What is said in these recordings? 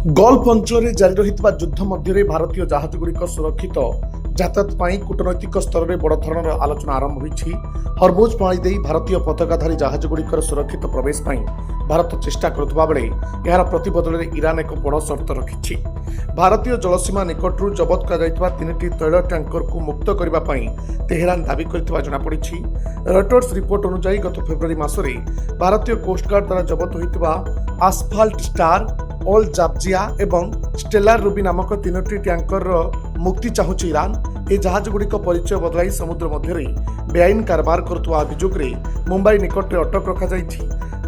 Golf ଅଞ୍ଚଳରେ ଜାରି ରହିଥିବା ଯୁଦ୍ଧ ମଧ୍ୟରେ ଭାରତୀୟ ଜାହାଜଗୁଡ଼ିକ ସୁରକ୍ଷିତ ଯାତାୟାତ ପାଇଁ କୂଟନୈତିକ ସ୍ତରରେ ବଡ଼ ଧରଣର ଆଲୋଚନା ଆରମ୍ଭ ହୋଇଛି। ହର୍ମୁଜ ପ୍ରଣାଳୀ ଦେଇ ଭାରତୀୟ ପତାକାଧାରୀ ଜାହାଜଗୁଡ଼ିକର ସୁରକ୍ଷିତ ପ୍ରବେଶ ପାଇଁ ଭାରତ ଚେଷ୍ଟା କରୁଥିବା ବେଳେ ଏହାର ପ୍ରତିବଦଳରେ ଇରାନ ଏକ ବଡ଼ ସର୍ତ୍ତ ରଖିଛି। ଭାରତୀୟ ଜଳସୀମା ନିକଟରୁ ଜବତ କରାଯାଇଥିବା 3ଟି ତୈଳ ଟ୍ୟାଙ୍କରକୁ ମୁକ୍ତ କରିବା ପାଇଁ ତେହେରାନ ଦାବି କରିଥିବା ଜଣାପଡ଼ିଛି। ରଟର୍ସ ରିପୋର୍ଟ ଅନୁଯାୟୀ ଗତ ଫେବୃଆରୀ ମାସରେ ଭାରତୀୟ କୋଷ୍ଟଗାର୍ଡ ଦ୍ୱାରା ଜବତ ହୋଇଥିବା ଆସଫାଲ୍ଟ ଷ୍ଟାର, ଅଲ୍ ଜାବଜିଆ ଏବଂ ଷ୍ଟେଲାର ରୁବି ନାମକ 3ଟି ଟ୍ୟାଙ୍କରର ମୁକ୍ତି ଚାହୁଁଛି ଇରାନ। ଏହି ଜାହାଜଗୁଡ଼ିକ ପରିଚୟ ବଦଳାଇ ସମୁଦ୍ର ମଧ୍ୟରେ ବେଆଇନ କାରବାର କରୁଥିବା ଅଭିଯୋଗରେ ମୁମ୍ବାଇ ନିକଟରେ ଅଟକ ରଖାଯାଇଛି।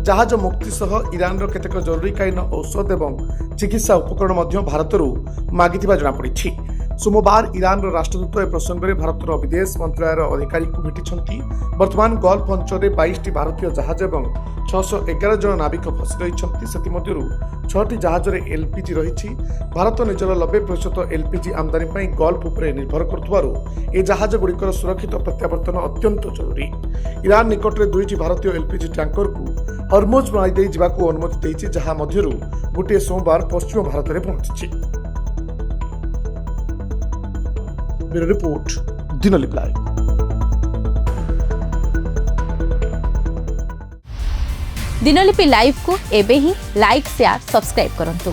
ଜାହାଜ ମୁକ୍ତି ସହ ଇରାନର କେତେକ ଜରୁରୀକାଳୀନ ଔଷଧ ଏବଂ ଚିକିତ୍ସା ଉପକରଣ ମଧ୍ୟ ଭାରତରୁ ମାଗିଥିବା ଜଣାପଡ଼ିଛି। ସୋମବାର ଇରାନର ରାଷ୍ଟ୍ରଦୂତ ଏ ପ୍ରସଙ୍ଗରେ ଭାରତର ବିଦେଶ ମନ୍ତ୍ରଣାଳୟର ଅଧିକାରୀଙ୍କୁ ଭେଟିଛନ୍ତି। ବର୍ତ୍ତମାନ ଗଲ୍ଫ ଅଞ୍ଚଳରେ 22ଟି ଭାରତୀୟ ଜାହାଜ ଏବଂ 611 ଜଣ ନାବିକ ଫସି ରହିଛନ୍ତି। ସେଥିମଧ୍ୟରୁ 6ଟି ଜାହାଜରେ ଏଲ୍ପିଜି ରହିଛି। ଭାରତ ନିଜର 90% ଏଲ୍ପିଜି ଆମଦାନୀ ପାଇଁ ଗଲ୍ଫ ଉପରେ ନିର୍ଭର କରୁଥିବାରୁ ଏହି ଜାହାଜଗୁଡ଼ିକର ସୁରକ୍ଷିତ ପ୍ରତ୍ୟାବର୍ତ୍ତନ ଅତ୍ୟନ୍ତ ଜରୁରୀ। ଇରାନ ନିକଟରେ 2ଟି ଭାରତୀୟ ଏଲ୍ପିଜି ଟ୍ୟାଙ୍କରକୁ ହର୍ମୁଜ ପ୍ରଣାଳୀ ଦେଇ ଯିବାକୁ ଅନୁମତି ଦେଇଛି, ଯାହା ମଧ୍ୟରୁ ଗୋଟିଏ ସୋମବାର ପଶ୍ଚିମ ଭାରତରେ ପହଞ୍ଚିଛି। Bureau report Dinalipi live. Dinalipi live को एबे ही लाइक शेयर सब्सक्राइब करंतु।